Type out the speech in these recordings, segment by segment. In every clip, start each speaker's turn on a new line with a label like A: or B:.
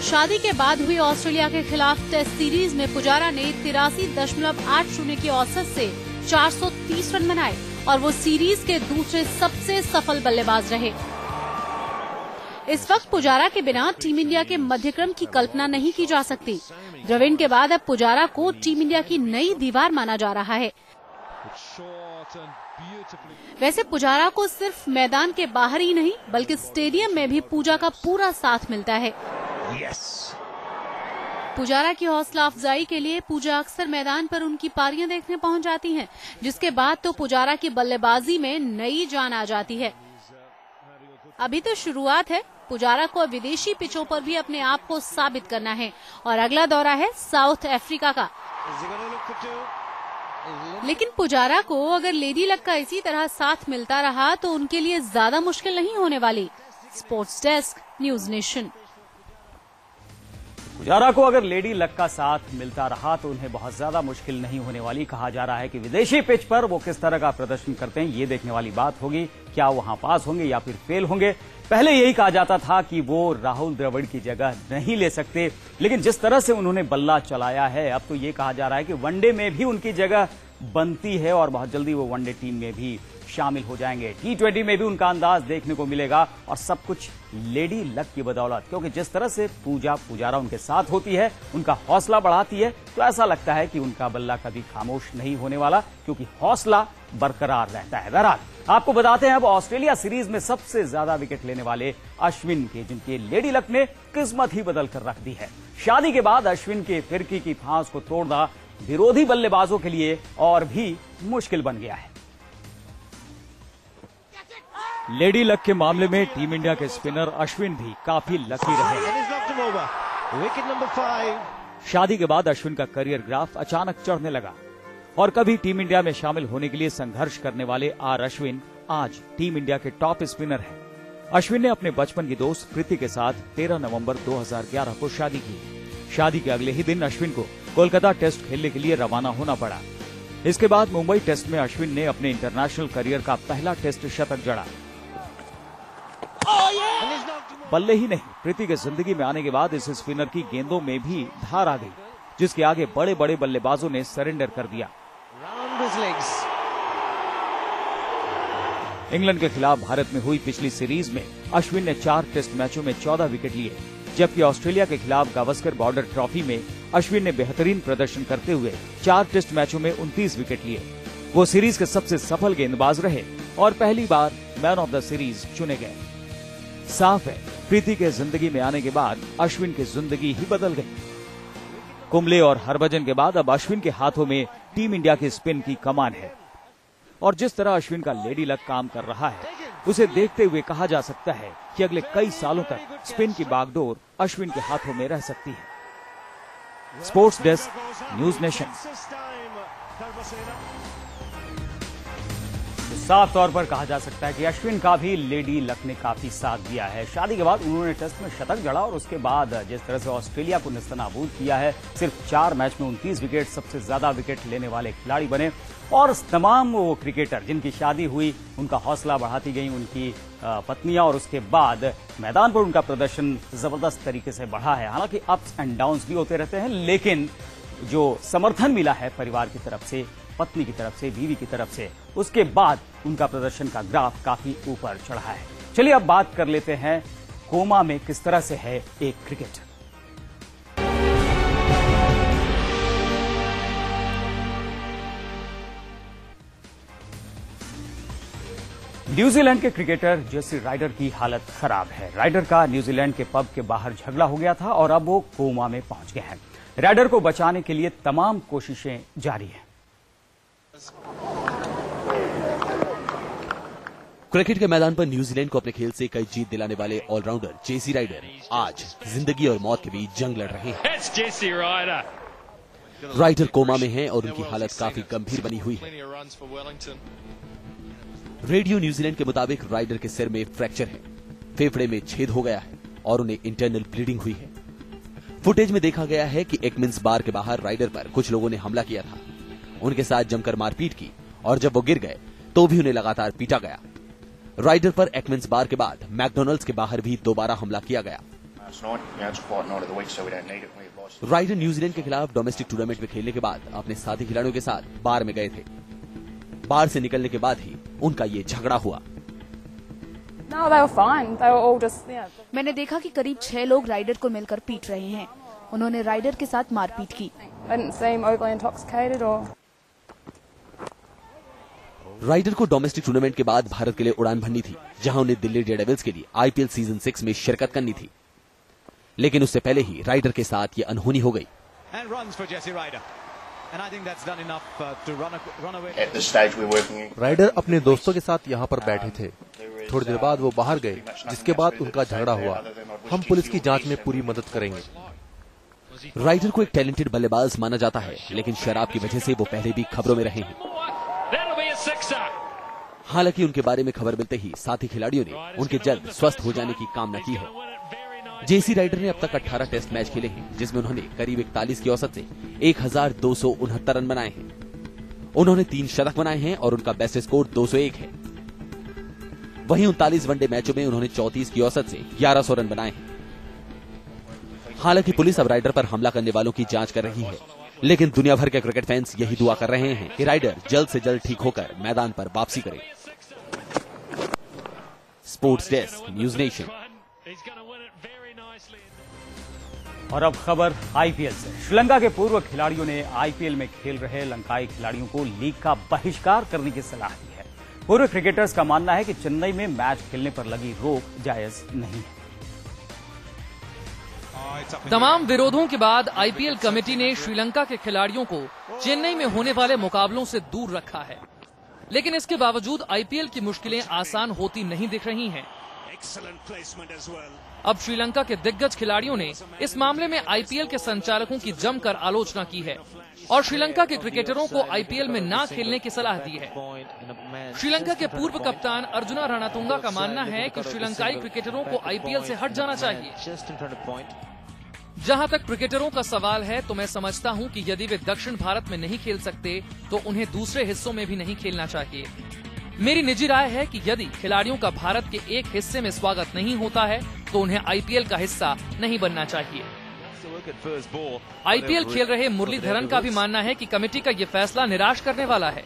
A: शादी के बाद हुई ऑस्ट्रेलिया के खिलाफ टेस्ट सीरीज में पुजारा ने 83.80 की औसत से 430 रन बनाए और वो सीरीज के दूसरे सबसे सफल बल्लेबाज रहे। इस वक्त पुजारा के बिना टीम इंडिया के मध्यक्रम की कल्पना नहीं की जा सकती। द्रविड़ के बाद अब पुजारा को टीम इंडिया की नई दीवार माना जा रहा है। वैसे पुजारा को सिर्फ मैदान के बाहर ही नहीं बल्कि स्टेडियम में भी पूजा का पूरा साथ मिलता है। पुजारा की हौसला अफजाई के लिए पूजा अक्सर मैदान पर उनकी पारियां देखने पहुंच जाती हैं, जिसके बाद तो पुजारा की बल्लेबाजी में नई जान आ जाती है। अभी तो शुरुआत है, पुजारा को विदेशी पिचों पर भी अपने आप को साबित करना है और अगला दौरा है साउथ अफ्रीका का। लेकिन पुजारा को अगर लेडी लक का इसी तरह साथ मिलता रहा तो उनके लिए ज्यादा मुश्किल नहीं होने वाली। Sports desk, news nation.
B: Pujara को अगर लेडी लक का साथ मिलता रहा तो उन्हें बहुत ज्यादा मुश्किल नहीं होने वाली। कहा जा रहा है कि विदेशी पिच पर वो किस तरह का प्रदर्शन करते हैं ये देखने वाली बात होगी। क्या वहां पास होंगे या फिर फेल होंगे। पहले यही कहा जाता था कि वो राहुल द्रविड़ की जगह नहीं ले सकते, लेकिन जिस तरह से उन्होंने बल्ला चलाया है अब तो ये कहा जा रहा है कि वनडे में भी उनकी जगह बनती है और बहुत जल्दी वो वनडे टीम में भी शामिल हो जाएंगे। T20 में भी उनका अंदाज देखने को मिलेगा और सब कुछ लेडी लक की बदौलत, क्योंकि जिस तरह से पुजारा उनके साथ होती है, उनका हौसला बढ़ाती है, तो ऐसा लगता है कि उनका बल्ला कभी खामोश नहीं होने वाला, क्योंकि हौसला बरकरार रहता है। बहरहाल आपको बताते हैं अब ऑस्ट्रेलिया सीरीज में सबसे ज्यादा विकेट लेने वाले अश्विन के, जिनके लेडी लक ने किस्मत ही बदल कर रख दी है। शादी के बाद अश्विन के फिरकी की फांस को तोड़ना विरोधी बल्लेबाजों के लिए और भी मुश्किल बन गया है। लेडी लक के मामले में टीम इंडिया के स्पिनर अश्विन भी काफी लकी रहे। शादी के बाद अश्विन का करियर ग्राफ अचानक चढ़ने लगा और कभी टीम इंडिया में शामिल होने के लिए संघर्ष करने वाले अश्विन आज टीम इंडिया के टॉप स्पिनर हैं। अश्विन ने अपने बचपन की दोस्त प्रीति के साथ 13 नवंबर 2011 को शादी की। शादी के अगले ही दिन अश्विन को कोलकाता टेस्ट खेलने के लिए रवाना होना पड़ा। इसके बाद मुंबई टेस्ट में अश्विन ने अपने इंटरनेशनल करियर का पहला टेस्ट शतक जड़ा। बल्ले ही नहीं, प्रीति के जिंदगी में आने के बाद इस स्पिनर की गेंदों में भी धार आ गई, जिसके आगे बड़े बड़े बल्लेबाजों ने सरेंडर कर दिया। इंग्लैंड के खिलाफ भारत में हुई पिछली सीरीज में अश्विन ने 4 टेस्ट मैचों में 14 विकेट लिए, जबकि ऑस्ट्रेलिया के खिलाफ गावस्कर बॉर्डर ट्रॉफी में अश्विन ने बेहतरीन प्रदर्शन करते हुए 4 टेस्ट मैचों में 29 विकेट लिए। वो सीरीज के सबसे सफल गेंदबाज रहे और पहली बार मैन ऑफ द सीरीज चुने गए। साफ है, प्रीति के जिंदगी में आने के बाद अश्विन की जिंदगी ही बदल गई। कुंबले और हरभजन के बाद अब अश्विन के हाथों में टीम इंडिया की स्पिन की कमान है और जिस तरह अश्विन का लेडी लक काम कर रहा है, उसे देखते हुए कहा जा सकता है कि अगले कई सालों तक स्पिन की बागडोर अश्विन के हाथों में रह सकती है। Sports desk, news nation. साफ तौर पर कहा जा सकता है कि अश्विन का भी लेडी लक ने काफी साथ दिया है। शादी के बाद उन्होंने टेस्ट में शतक जड़ा और उसके बाद जिस तरह से ऑस्ट्रेलिया को नेस्तनाबूद किया है, सिर्फ 4 मैच में 29 विकेट, सबसे ज्यादा विकेट लेने वाले खिलाड़ी बने और तमाम वो क्रिकेटर जिनकी शादी हुई उनका हौसला बढ़ाती गई उनकी पत्नियां और उसके बाद मैदान पर उनका प्रदर्शन जबरदस्त तरीके से बढ़ा है। हालांकि अप्स एंड डाउन्स भी होते रहते हैं, लेकिन जो समर्थन मिला है परिवार की तरफ से, पत्नी की तरफ से, बीवी की तरफ से, उसके बाद उनका प्रदर्शन का ग्राफ काफी ऊपर चढ़ा है। चलिए अब बात कर लेते हैं कोमा में किस तरह से है एक क्रिकेटर। न्यूजीलैंड के क्रिकेटर जेसी राइडर की हालत खराब है। राइडर का न्यूजीलैंड के पब के बाहर झगड़ा हो गया था और अब वो कोमा में पहुंच गए हैं। राइडर को बचाने के लिए तमाम कोशिशें जारी हैं।
C: क्रिकेट के मैदान पर न्यूजीलैंड को अपने खेल से कई जीत दिलाने वाले ऑलराउंडर जेसी राइडर आज जिंदगी और मौत के बीच जंग लड़ रहे हैं। राइडर कोमा में हैं और उनकी हालत काफी गंभीर बनी हुई है। रेडियो न्यूजीलैंड के मुताबिक राइडर के सिर में फ्रैक्चर है, फेफड़े में छेद हो गया है और उन्हें इंटरनल ब्लीडिंग हुई है। फुटेज में देखा गया है कि एकमिन्स बार के बाहर राइडर पर कुछ लोगों ने हमला किया था, उनके साथ जमकर मारपीट की और जब वो गिर गए तो भी उन्हें लगातार पीटा गया। राइडर पर एकमिन्स बार के बाद मैकडॉनल्ड्स के बाहर भी दोबारा हमला किया गया। राइडर न्यूजीलैंड के खिलाफ डोमेस्टिक टूर्नामेंट में खेलने के बाद अपने साथी खिलाड़ियों के साथ बार में गए थे। बार से निकलने के बाद ही उनका ये झगड़ा हुआ।
D: मैंने देखा कि करीब 6 लोग राइडर को मिलकर पीट रहे हैं। उन्होंने राइडर के साथ मारपीट की।
C: राइडर को डोमेस्टिक टूर्नामेंट के बाद भारत के लिए उड़ान भरनी थी, जहां उन्हें दिल्ली डेयरडेविल्स के लिए आईपीएल सीजन 6 में शिरकत करनी थी। लेकिन उससे पहले ही राइडर के साथ ये अनहोनी हो गई।
E: राइडर अपने दोस्तों के साथ यहाँ पर बैठे थे। थोड़ी देर बाद वो बाहर गए, जिसके बाद उनका झगड़ा हुआ। हम पुलिस की जांच में पूरी मदद करेंगे।
C: राइडर को एक टैलेंटेड बल्लेबाज माना जाता है, लेकिन शराब की वजह से वो पहले भी खबरों में रहे हैं। हालांकि उनके बारे में खबर मिलते ही साथी खिलाड़ियों ने उनके जल्द स्वस्थ हो जाने की कामना की है। जेसी राइडर ने अब तक 18 टेस्ट मैच खेले हैं, जिसमें उन्होंने करीब 41 की औसत से 1269 रन बनाए हैं। उन्होंने 3 शतक बनाए हैं और उनका बेस्ट स्कोर 201 है। वहीं 39 वनडे मैचों में उन्होंने 34 की औसत से 1100 रन बनाए हैं। हालांकि पुलिस अब राइडर पर हमला करने वालों की जांच कर रही है, लेकिन दुनिया भर के क्रिकेट फैंस यही दुआ कर रहे हैं कि राइडर जल्द से जल्द ठीक होकर मैदान पर वापसी करे। Sports desk, news nation.
B: और अब खबर आईपीएल से। श्रीलंका के पूर्व खिलाड़ियों ने आईपीएल में खेल रहे लंकाई खिलाड़ियों को लीग का बहिष्कार करने की सलाह दी है। पूर्व क्रिकेटर्स का मानना है कि चेन्नई में मैच खेलने पर लगी रोक जायज नहीं है।
F: तमाम विरोधों के बाद आईपीएल कमेटी ने श्रीलंका के खिलाड़ियों को चेन्नई में होने वाले मुकाबलों से दूर रखा है, लेकिन इसके बावजूद आईपीएल की मुश्किलें आसान होती नहीं दिख रही हैं। अब श्रीलंका के दिग्गज खिलाड़ियों ने इस मामले में आईपीएल के संचालकों की जमकर आलोचना की है और श्रीलंका के क्रिकेटरों को आईपीएल में ना खेलने की सलाह दी है। श्रीलंका के पूर्व कप्तान अर्जुना रणतुंगा का मानना है कि श्रीलंकाई क्रिकेटरों को आईपीएल से हट जाना चाहिए। जहां तक क्रिकेटरों का सवाल है, तो मैं समझता हूं कि यदि वे दक्षिण भारत में नहीं खेल सकते तो उन्हें दूसरे हिस्सों में भी नहीं खेलना चाहिए। मेरी निजी राय है कि यदि खिलाड़ियों का भारत के एक हिस्से में स्वागत नहीं होता है तो उन्हें आईपीएल का हिस्सा नहीं बनना चाहिए। आईपीएल खेल रहे मुरलीधरन का भी मानना है कि कमेटी का ये फैसला निराश करने वाला है।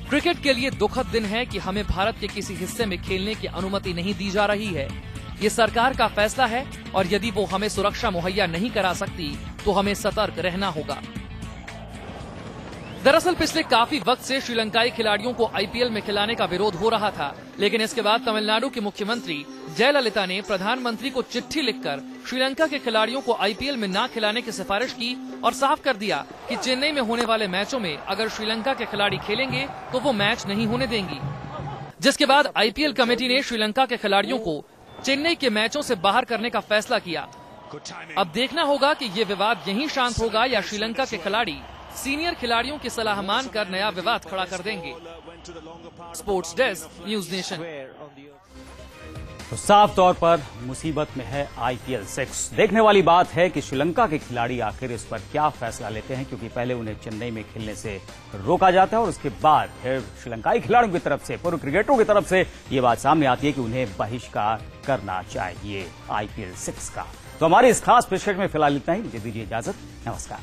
F: क्रिकेट के लिए दुखद दिन है कि हमें भारत के किसी हिस्से में खेलने की अनुमति नहीं दी जा रही है। ये सरकार का फैसला है और यदि वो हमें सुरक्षा मुहैया नहीं करा सकती तो हमें सतर्क रहना होगा। दरअसल पिछले काफी वक्त से श्रीलंकाई खिलाड़ियों को आईपीएल में खिलाने का विरोध हो रहा था, लेकिन इसके बाद तमिलनाडु की मुख्यमंत्री जयललिता ने प्रधानमंत्री को चिट्ठी लिखकर श्रीलंका के खिलाड़ियों को आईपीएल में ना खिलाने की सिफारिश की और साफ कर दिया कि चेन्नई में होने वाले मैचों में अगर श्रीलंका के खिलाड़ी खेलेंगे तो वो मैच नहीं होने देंगी। जिसके बाद आईपीएल कमेटी ने श्रीलंका के खिलाड़ियों को चेन्नई के मैचों से बाहर करने का फैसला किया। अब देखना होगा कि ये विवाद यहीं शांत होगा या श्रीलंका के खिलाड़ी सीनियर खिलाड़ियों की सलाह मानकर नया विवाद खड़ा कर देंगे। Sports desk, news nation.
B: तो साफ तौर पर मुसीबत में है आईपीएल 6। देखने वाली बात है कि श्रीलंका के खिलाड़ी आखिर इस पर क्या फैसला लेते हैं, क्योंकि पहले उन्हें चेन्नई में खेलने से रोका जाता है और उसके बाद फिर श्रीलंकाई खिलाड़ियों की तरफ से, पूर्व क्रिकेटरों की तरफ से ये बात सामने आती है कि उन्हें बहिष्कार करना चाहिए आईपीएल 6 का। तो हमारे इस खास पेशकश में फिलहाल इतना ही। मुझे दीजिए इजाजत। नमस्कार।